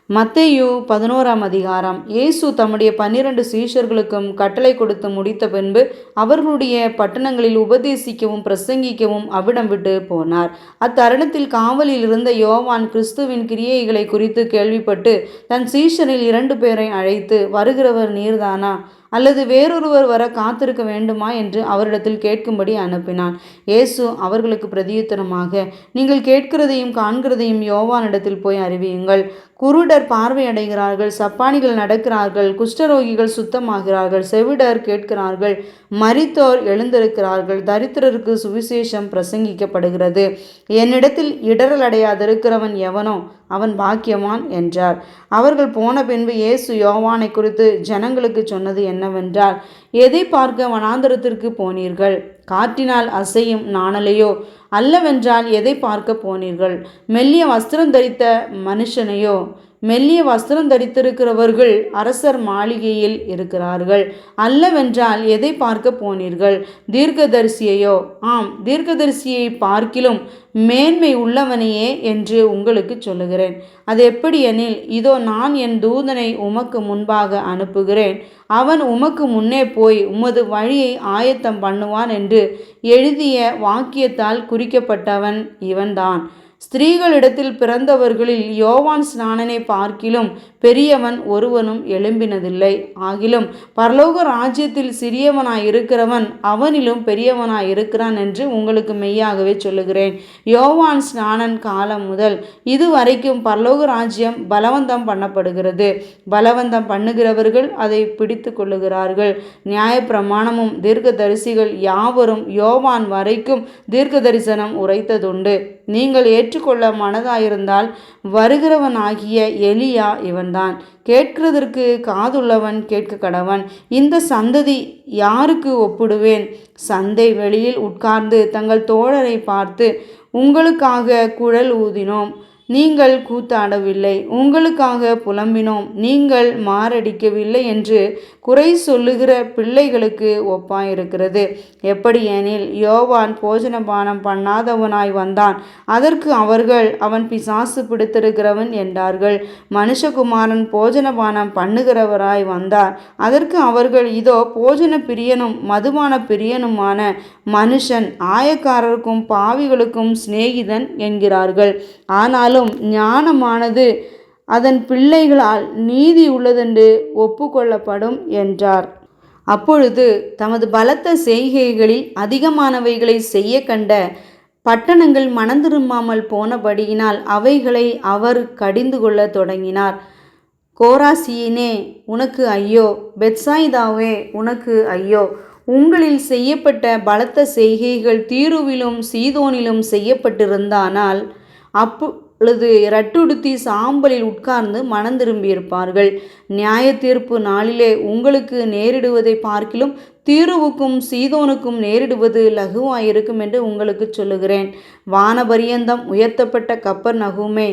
மத்தேயு 11ஆம் அதிகாரம். இயேசு தம்முடைய 12 சீஷர்களுக்கும் கட்டளை கொடுத்து முடித்த பின்பு அவர்களுடைய பட்டணங்களில் உபதேசிக்கவும் பிரசங்கிக்கவும் அவ்விடம் விட்டு போனார். அத்தருணத்தில் காவலில் இருந்த யோவான் கிறிஸ்துவின் கிரியைகளை குறித்து கேள்விப்பட்டு தன் சீஷரில் 2 பேரை அழைத்து, வருகிறவர் நீர்தானா, அல்லது வேறொருவர் வர காத்திருக்க வேண்டுமா என்று அவரிடத்தில் கேட்கும்படி அனுப்பினான். இயேசு அவர்களுக்கு பிரதியுத்தரமாக, நீங்கள் கேட்கிறதையும் காண்கிறதையும் யோவானிடத்தில் போய் அறிவியுங்கள். குருடர் பார்வையடைகிறார்கள், சப்பானிகள் நடக்கிறார்கள், குஷ்டரோகிகள் சுத்தமாகிறார்கள், செவிடர் கேட்கிறார்கள், மரித்தோர் எழுந்திருக்கிறார்கள், தரித்திரருக்கு சுவிசேஷம் பிரசங்கிக்கப்படுகிறது. என்னிடத்தில் இடரல் அடையாதிருக்கிறவன் எவனோ அவன் பாக்கியவான் என்றார். அவர்கள் போன பின்பு இயேசு யோவானை குறித்து ஜனங்களுக்கு சொன்னது என்னவென்றால், எதை பார்க்க வனாந்தரத்திற்கு போனீர்கள்? காற்றினால் அசையும் நாணலையோ? அல்லவென்றால் எதை பார்க்க போனீர்கள்? மெல்லிய வஸ்திரம் தரித்த மனுஷனையோ? மெல்லிய வஸ்திரம் தரித்திருக்கிறவர்கள் அரசர் மாளிகையில் இருக்கிறார்கள். அல்லவென்றால் எதை பார்க்க போனீர்கள்? தீர்க்கதரிசியையோ? ஆம், தீர்க்கதரிசியை பார்க்கிலும் மேன்மை உள்ளவனையே என்று உங்களுக்கு சொல்லுகிறேன். அது எப்படி எனில், இதோ நான் என் தூதனை உமக்கு முன்பாக அனுப்புகிறேன். அவன் உமக்கு முன்னே போய் உமது வழியை ஆயத்தம் பண்ணுவான் என்று எழுதிய வாக்கியத்தால் குறிக்கப்பட்டவன் இவன்தான். ஸ்திரீகளிடத்தில் பிறந்தவர்களில் யோவான் ஸ்நானனை பார்க்கிலும் பெரியவன் ஒருவனும் எழும்பினதில்லை. ஆகிலும் பரலோக ராஜ்யத்தில் சிறியவனாயிருக்கிறவன் அவனிலும் பெரியவனாயிருக்கிறான் என்று உங்களுக்கு மெய்யாகவே சொல்லுகிறேன். யோவான் ஸ்நானன் காலம் முதல் இதுவரைக்கும் பரலோக ராஜ்யம் பலவந்தம் பண்ணப்படுகிறது. பலவந்தம் பண்ணுகிறவர்கள் அதை பிடித்து கொள்ளுகிறார்கள். நியாயப்பிரமாணமும் தீர்க்கதரிசிகள் யாவரும் யோவான் வரைக்கும் தீர்க்க தரிசனம் உரைத்ததுண்டு. நீங்கள் ஏற்றுக்கொள்ள மனதாயிருந்தால் வருகிறவனாகிய எலியா இவன்தான். கேட்கிறதற்கு காதுள்ளவன் கேட்க கடவன். இந்த சந்ததி யாருக்கு ஒப்பிடுவேன்? சந்தை வெளியில் உட்கார்ந்து தங்கள் தோழரை பார்த்து, உங்களுக்காக குழல் ஊதினோம், நீங்கள் கூத்தாடவில்லை, உங்களுக்காக புலம்பினோம், நீங்கள் மாரடிக்கவில்லை என்று குறை சொல்லுகிற பிள்ளைகளுக்கு ஒப்பாயிருக்கிறது. எப்படியெனில், யோவான் போஜனபானம் பண்ணாதவனாய் வந்தான், அதற்கு அவர்கள், அவன் பிசாசு பிடித்திருக்கிறவன் என்றார்கள். மனுஷகுமாரன் போஜனபானம் பண்ணுகிறவராய் வந்தார், அதற்கு அவர்கள், இதோ போஜன பிரியனும் மதுபான பிரியனுமான மனுஷன் ஆயக்காரருக்கும் பாவிகளுக்கும் சிநேகிதன் என்கிறார்கள். ஆனாலும் ஞானமானது அதன் பிள்ளைகளால் நீதி உள்ளதென்று ஒப்புக்கொள்ளப்படும் என்றார். அப்பொழுது தமது பலத்த செய்கைகளில் அதிகமானவைகளை செய்ய கண்ட பட்டணங்கள் மனந்திரும்பாமல் போனபடியினால் அவைகளை அவர் கடிந்து கொள்ள தொடங்கினார். கோராசியினே, உனக்கு ஐயோ! பெத்சாயிதாவே, உனக்கு ஐயோ! உங்களில் செய்யப்பட்ட பலத்த செய்கைகள் தீருவிலும் சீதோனிலும் செய்யப்பட்டிருந்தானால் அப்பொழுது ரட்டுடுத்தி சாம்பலில் உட்கார்ந்து மனந்திரும்பியிருப்பார்கள். நியாய தீர்ப்பு நாளிலே உங்களுக்கு நேரிடுவதை பார்க்கிலும் தீருவுக்கும் சீதோனுக்கும் நேரிடுவது லகுவாயிருக்கும் என்று உங்களுக்கு சொல்லுகிறேன். வானபரியந்தம் உயர்த்தப்பட்ட கப்பர்நகூமே,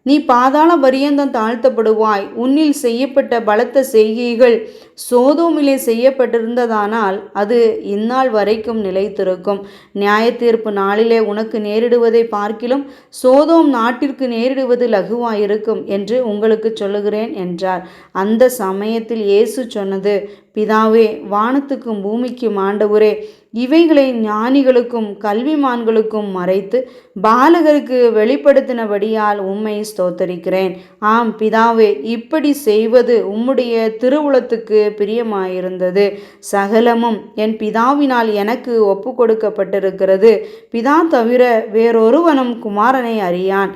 நீ பாதாள பரியந்தம் தாழ்த்தப்படுவாய். உன்னில் செய்யப்பட்ட பலத்த செய்கைகள் சோதோமிலே செய்யப்பட்டிருந்ததானால் அது இந்நாள் வரைக்கும் நிலைத்திருக்கும். நியாய தீர்ப்பு நாளிலே உனக்கு நேரிடுவதை பார்க்கிலும் சோதோம் நாட்டிற்கு நேரிடுவது லகுவாயிருக்கும் என்று உங்களுக்கு சொல்லுகிறேன் என்றார். அந்த சமயத்தில் இயேசு சொன்னது, பிதாவே, வானத்துக்கும் பூமிக்கும் ஆண்டவரே, இவைகளை ஞானிகளுக்கும் கல்விமான்களுக்கும் மறைத்து பாலகருக்கு வெளிப்படுத்தினபடியால் உம்மை ஸ்தோத்தரிக்கிறேன். ஆம் பிதாவே, இப்படி செய்வது உம்முடைய திருவுளத்துக்கு பிரியமாயிருந்தது. சகலமும் என் பிதாவினால் எனக்கு ஒப்பு கொடுக்கப்பட்டிருக்கிறது. பிதா தவிர வேறொருவனும் குமாரனை அறியான்.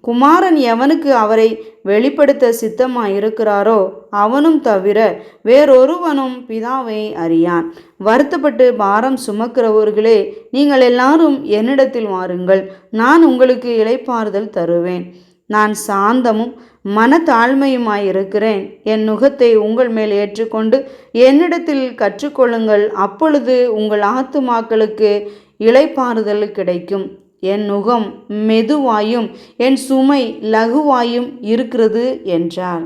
குமாரன் எவனுக்கு அவரை வெளிப்படுத்த சித்தமாயிருக்கிறாரோ அவனும் தவிர வேறொருவனும் பிதாவை அறியான். வருத்தப்பட்டு பாரம் சுமக்கிறவர்களே, நீங்கள் எல்லாரும் என்னிடத்தில் வாருங்கள், நான் உங்களுக்கு இளைப்பாறுதல் தருவேன். நான் சாந்தமும் மனத்தாழ்மையுமாயிருக்கிறேன். என் நுகத்தை உங்கள் மேல் ஏற்றுக்கொண்டு என்னிடத்தில் கற்றுக்கொள்ளுங்கள், அப்பொழுது உங்கள் ஆத்துமாக்களுக்கு இளைப்பாறுதல் கிடைக்கும். என் நுகம் மெதுவாயும் என் சுமை லகுவாயும் இருக்கிறது என்றார்.